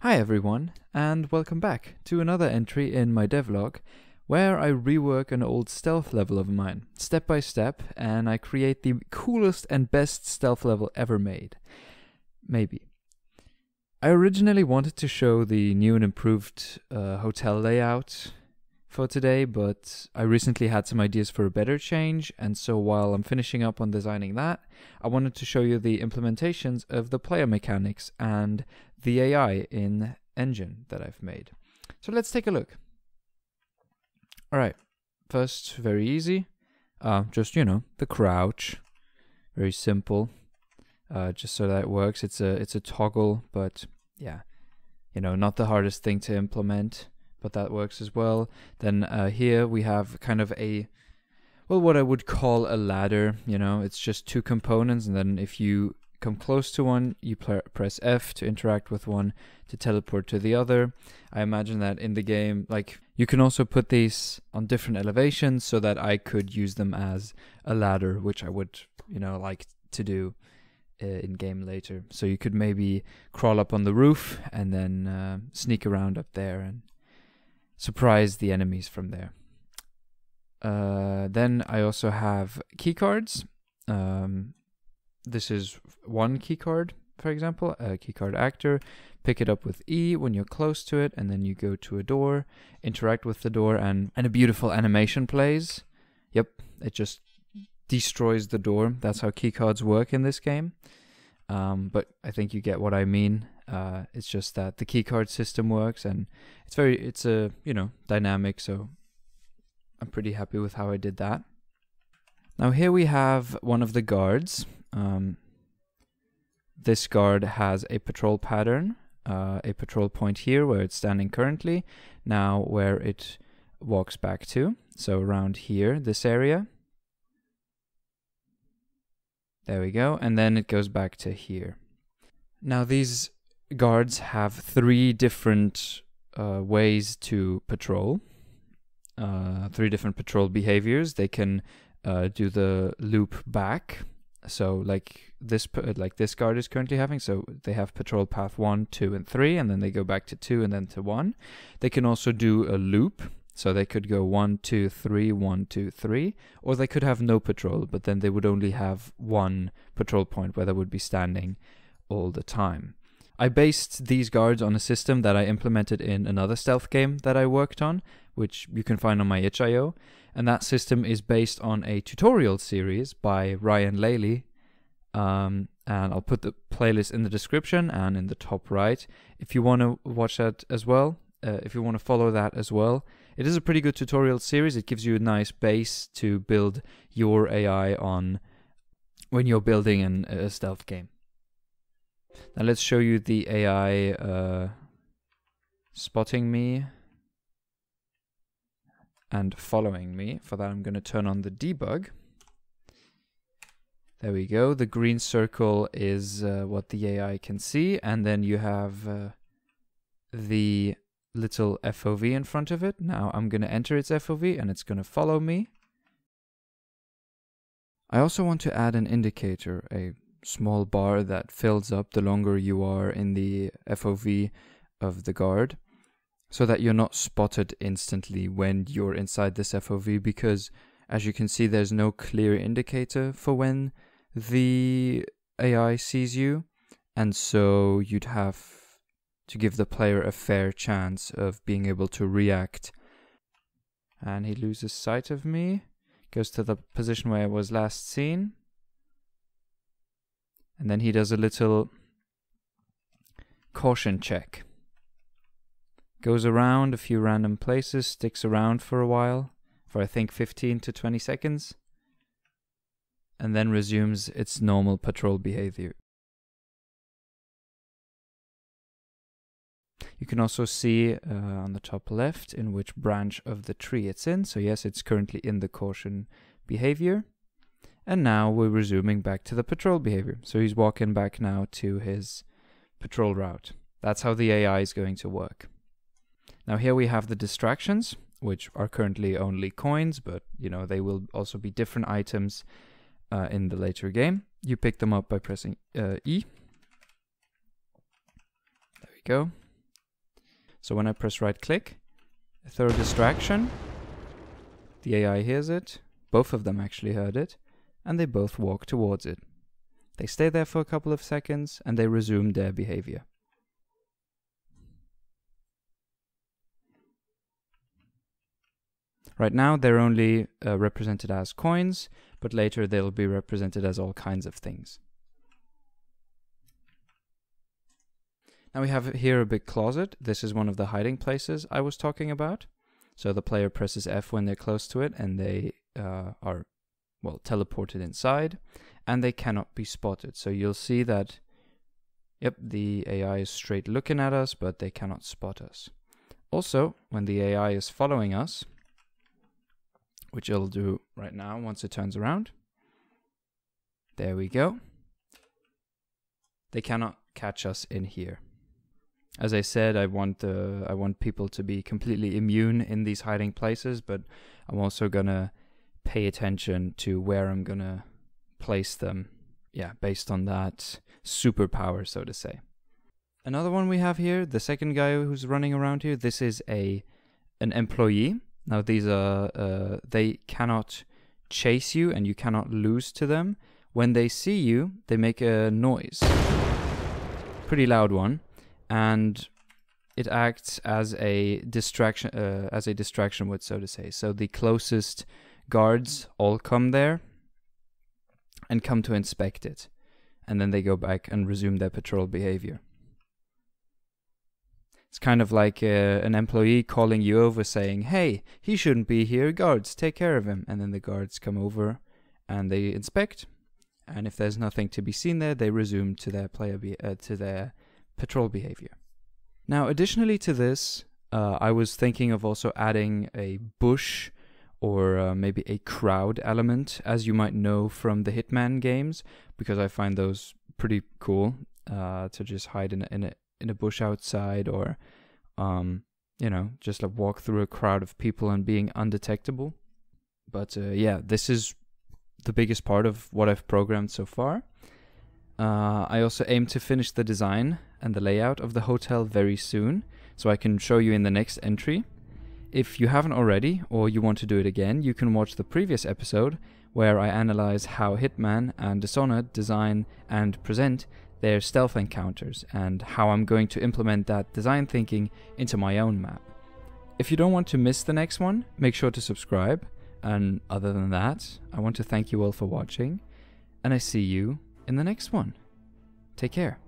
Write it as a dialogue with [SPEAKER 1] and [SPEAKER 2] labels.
[SPEAKER 1] Hi everyone, and welcome back to another entry in my devlog, where I rework an old stealth level of mine, step by step, and I create the coolest and best stealth level ever made. Maybe. I originally wanted to show the new and improved hotel layout for today, but I recently had some ideas for a better change, and so while I'm finishing up on designing that, I wanted to show you the implementations of the player mechanics and the AI in engine that I've made. So let's take a look. Alright, first, very easy, just, the crouch, very simple, just so that it works. It's a toggle, but yeah, not the hardest thing to implement, but that works as well. Then here we have kind of what I would call a ladder. It's just two components, and then if you come close to one, you press F to interact with one to teleport to the other. I imagine that in the game, you can also put these on different elevations so that I could use them as a ladder, which I would, like to do in game later. So you could maybe crawl up on the roof and then sneak around up there and surprise the enemies from there. Then I also have keycards. This is one keycard, for example, a keycard actor. Pick it up with E when you're close to it, and then you go to a door, interact with the door, and a beautiful animation plays. Yep, it just destroys the door. That's how keycards work in this game. But I think you get what I mean. It's just that the keycard system works, and it's dynamic, so I'm pretty happy with how I did that. Now here we have one of the guards. This guard has a patrol pattern, a patrol point here where it's standing currently, now where it walks back to, so around here, this area. There we go, and then it goes back to here. Now these guards have three different ways to patrol, three different patrol behaviors. They can do the loop back, so like this guard is currently having, so they have patrol path 1, 2, and 3, and then they go back to 2 and then to 1. They can also do a loop, so they could go 1, 2, 3, 1, 2, 3, or they could have no patrol, but then they would only have one patrol point where they would be standing all the time. I based these guards on a system that I implemented in another stealth game that I worked on, which you can find on my itch.io, and that system is based on a tutorial series by Ryan Laley, and I'll put the playlist in the description and in the top right if you want to watch that as well, if you want to follow that as well. It is a pretty good tutorial series. It gives you a nice base to build your AI on when you're building a stealth game. Now let's show you the AI spotting me and following me. For that I'm going to turn on the debug. There we go. The green circle is what the AI can see, and then you have the little FOV in front of it. Now I'm going to enter its FOV and it's going to follow me. I also want to add an indicator, a small bar that fills up the longer you are in the FOV of the guard, so that you're not spotted instantly when you're inside this FOV, because as you can see there's no clear indicator for when the AI sees you, and so you'd have to give the player a fair chance of being able to react. And he loses sight of me, goes to the position where I was last seen, and then he does a little caution check. Goes around a few random places, sticks around for a while, for I think 15 to 20 seconds, and then resumes its normal patrol behavior. You can also see on the top left in which branch of the tree it's in. So yes, it's currently in the caution behavior. And now we're resuming back to the patrol behavior. So he's walking back now to his patrol route. That's how the AI is going to work. Now here we have the distractions, which are currently only coins, but they will also be different items in the later game. You pick them up by pressing E. There we go. So when I press right click, I throw a distraction, the AI hears it, both of them actually heard it, and they both walk towards it. They stay there for a couple of seconds and they resume their behavior. Right now they're only represented as coins, but later they'll be represented as all kinds of things. Now we have here a big closet. This is one of the hiding places I was talking about. So the player presses F when they're close to it and they are, well, teleported inside and they cannot be spotted. So you'll see that, yep, the AI is straight looking at us, but they cannot spot us. Also, when the AI is following us, which it'll do right now once it turns around. There we go. They cannot catch us in here. As I said, I want people to be completely immune in these hiding places, but I'm also gonna pay attention to where I'm gonna place them. Yeah, based on that superpower, so to say. Another one we have here, the second guy who's running around here, this is an employee. Now these are, they cannot chase you and you cannot lose to them. When they see you, they make a noise. Pretty loud one. And it acts as a distraction would, so to say. So the closest guards all come there and come to inspect it. And then they go back and resume their patrol behavior. It's kind of like an employee calling you over saying, hey, he shouldn't be here, guards, take care of him. And then the guards come over and they inspect. And if there's nothing to be seen there, they resume to their patrol behavior. Now, additionally to this, I was thinking of also adding a bush or maybe a crowd element, as you might know from the Hitman games, because I find those pretty cool to just hide in a bush outside, or you know, just like walk through a crowd of people and being undetectable. But yeah, this is the biggest part of what I've programmed so far. I also aim to finish the design and the layout of the hotel very soon, so I can show you in the next entry. If you haven't already, or you want to do it again, you can watch the previous episode where I analyze how Hitman and Dishonored design and present their stealth encounters, and how I'm going to implement that design thinking into my own map. If you don't want to miss the next one, make sure to subscribe. And other than that, I want to thank you all for watching, and I see you in the next one. Take care.